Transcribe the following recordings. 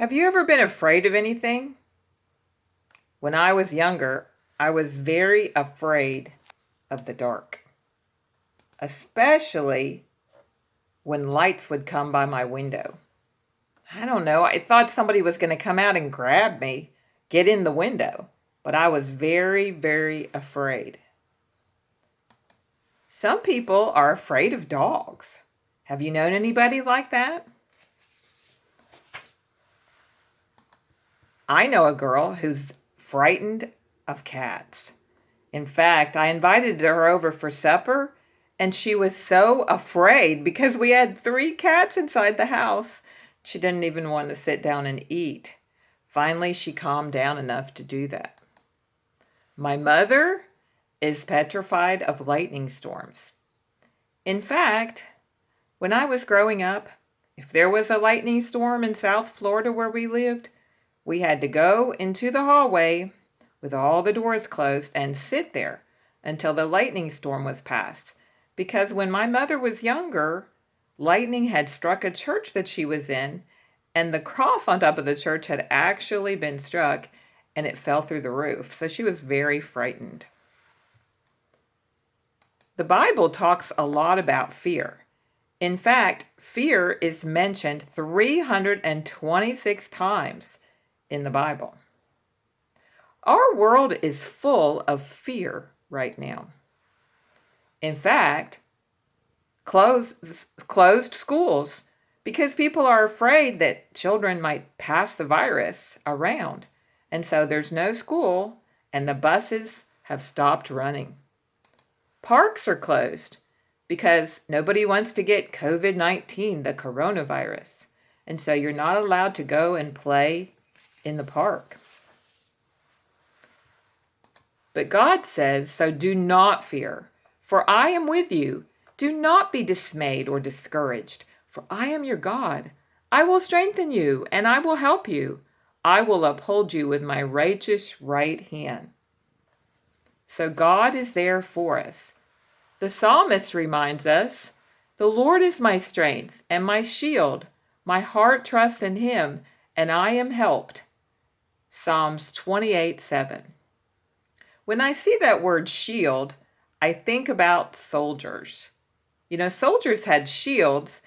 Have you ever been afraid of anything? When I was younger, I was very afraid of the dark, especially when lights would come by my window. I don't know, I thought somebody was going to come out and grab me, get in the window, but I was very, very afraid. Some people are afraid of dogs. Have you known anybody like that? I know a girl who's frightened of cats. In fact, I invited her over for supper, and she was so afraid because we had 3 cats inside the house. She didn't even want to sit down and eat. Finally, she calmed down enough to do that. My mother is petrified of lightning storms. In fact, when I was growing up, if there was a lightning storm in South Florida where we lived, we had to go into the hallway with all the doors closed and sit there until the lightning storm was past. Because when my mother was younger, lightning had struck a church that she was in, and the cross on top of the church had actually been struck, and it fell through the roof. So she was very frightened. The Bible talks a lot about fear. In fact, fear is mentioned 326 times in the Bible. Our world is full of fear right now. In fact, closed schools because people are afraid that children might pass the virus around. And so there's no school and the buses have stopped running. Parks are closed because nobody wants to get COVID-19, the coronavirus. And so you're not allowed to go and play in the park. But God says, so do not fear, for I am with you. Do not be dismayed or discouraged, for I am your God. I will strengthen you and I will help you. I will uphold you with my righteous right hand. So God is there for us. The psalmist reminds us, the Lord is my strength and my shield. My heart trusts in him and I am helped. Psalms 28:7. When I see that word shield, I think about soldiers. You know, soldiers had shields,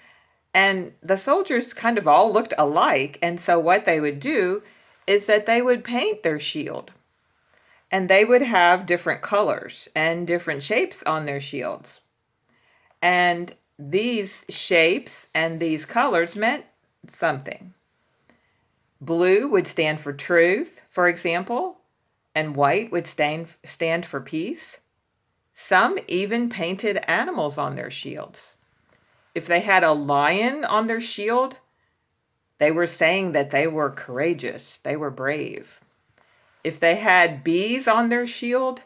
and the soldiers kind of all looked alike. And so what they would do is that they would paint their shield. And they would have different colors and different shapes on their shields. And these shapes and these colors meant something. Blue would stand for truth, for example, and white would stand for peace. Some even painted animals on their shields. If they had a lion on their shield, they were saying that they were courageous, they were brave. If they had bees on their shield,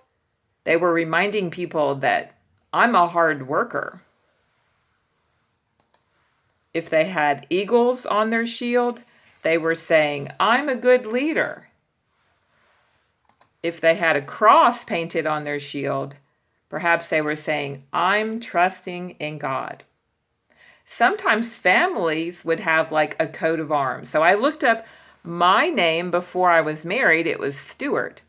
they were reminding people that I'm a hard worker. If they had eagles on their shield, they were saying, I'm a good leader. If they had a cross painted on their shield, perhaps they were saying, I'm trusting in God. Sometimes families would have like a coat of arms. So I looked up my name before I was married. It was Stewart.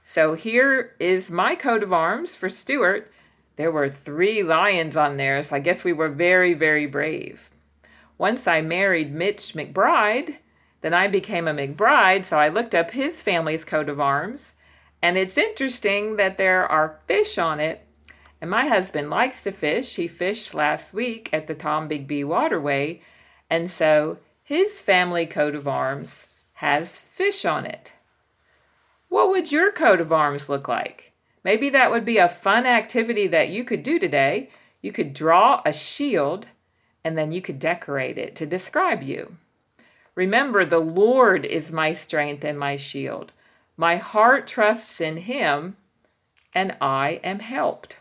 So here is my coat of arms for Stewart. There were 3 lions on there, so I guess we were very, very brave. Once I married Mitch McBride, then I became a McBride, so I looked up his family's coat of arms. And it's interesting that there are fish on it. And my husband likes to fish. He fished last week at the Tombigbee Waterway. And so his family coat of arms has fish on it. What would your coat of arms look like? Maybe that would be a fun activity that you could do today. You could draw a shield and then you could decorate it to describe you. Remember, the Lord is my strength and my shield. My heart trusts in him, and I am helped.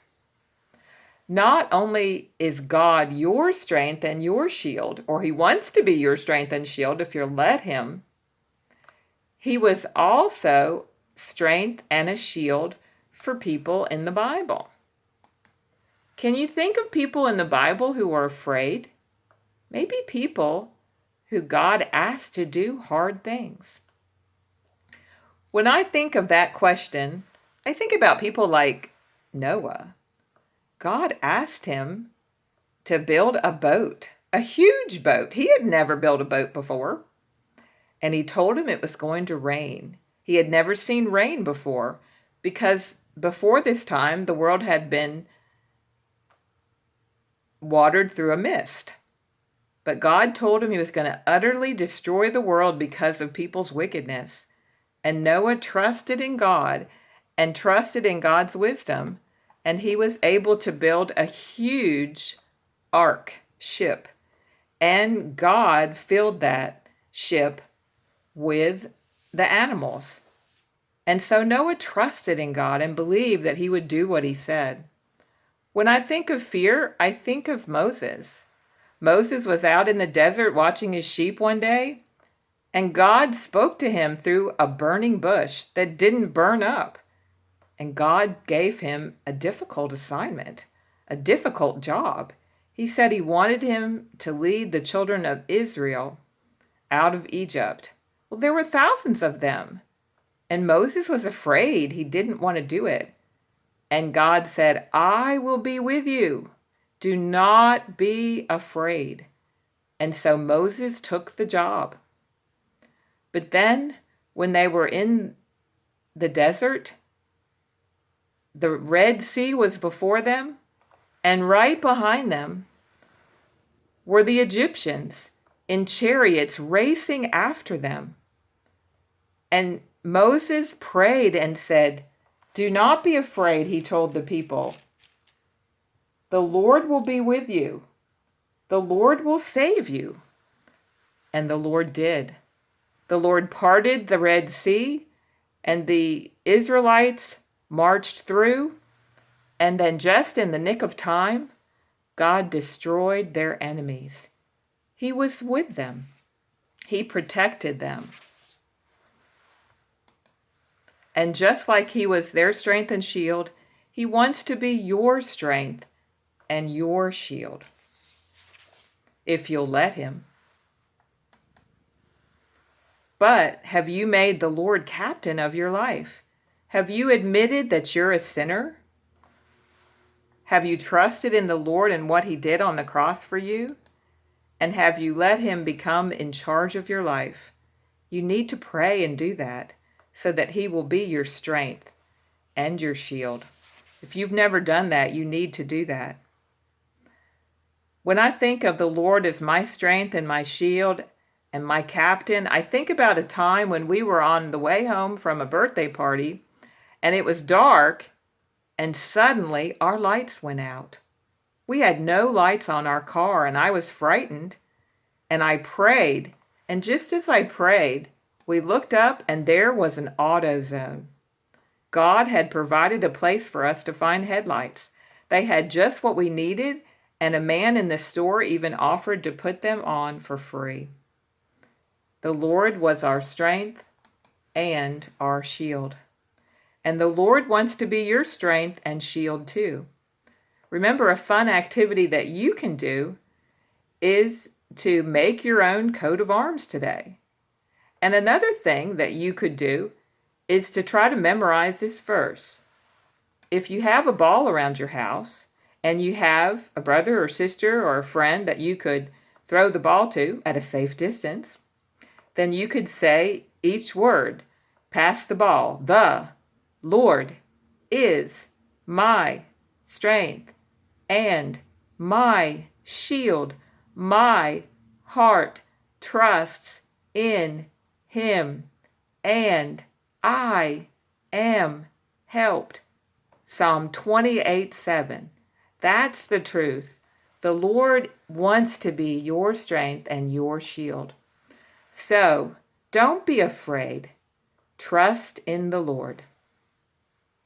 Not only is God your strength and your shield, or he wants to be your strength and shield if you'll let him, he was also strength and a shield for people in the Bible. Can you think of people in the Bible who were afraid? Maybe people who God asked to do hard things? When I think of that question, I think about people like Noah. God asked him to build a boat, a huge boat. He had never built a boat before. And he told him it was going to rain. He had never seen rain before because before this time, the world had been watered through a mist. But God told him he was going to utterly destroy the world because of people's wickedness. And Noah trusted in God and trusted in God's wisdom, and he was able to build a huge ark ship. And God filled that ship with the animals. And so Noah trusted in God and believed that he would do what he said. When I think of fear, I think of Moses. Moses was out in the desert watching his sheep one day, and God spoke to him through a burning bush that didn't burn up. And God gave him a difficult assignment, a difficult job. He said he wanted him to lead the children of Israel out of Egypt. Well, there were thousands of them. And Moses was afraid. He didn't want to do it. And God said, I will be with you. Do not be afraid. And so Moses took the job. But then when they were in the desert, the Red Sea was before them, and right behind them were the Egyptians in chariots racing after them. And Moses prayed and said, do not be afraid, he told the people. The Lord will be with you. The Lord will save you. And the Lord did. The Lord parted the Red Sea, and the Israelites marched through. And then just in the nick of time, God destroyed their enemies. He was with them. He protected them. And just like he was their strength and shield, he wants to be your strength and your shield, if you'll let him. But have you made the Lord captain of your life? Have you admitted that you're a sinner? Have you trusted in the Lord and what he did on the cross for you? And have you let him become in charge of your life? You need to pray and do that, so that he will be your strength and your shield. If you've never done that, you need to do that. When I think of the Lord as my strength and my shield and my captain, I think about a time when we were on the way home from a birthday party, and it was dark, and suddenly our lights went out. We had no lights on our car, and I was frightened, and I prayed, and just as I prayed, we looked up and there was an AutoZone. God had provided a place for us to find headlights. They had just what we needed, and a man in the store even offered to put them on for free. The Lord was our strength and our shield. And the Lord wants to be your strength and shield too. Remember, a fun activity that you can do is to make your own coat of arms today. And another thing that you could do is to try to memorize this verse. If you have a ball around your house and you have a brother or sister or a friend that you could throw the ball to at a safe distance, then you could say each word, pass the ball. The Lord is my strength and my shield. My heart trusts in him, and I am helped. Psalm 28:7. That's the truth. The Lord wants to be your strength and your shield. So don't be afraid. Trust in the Lord.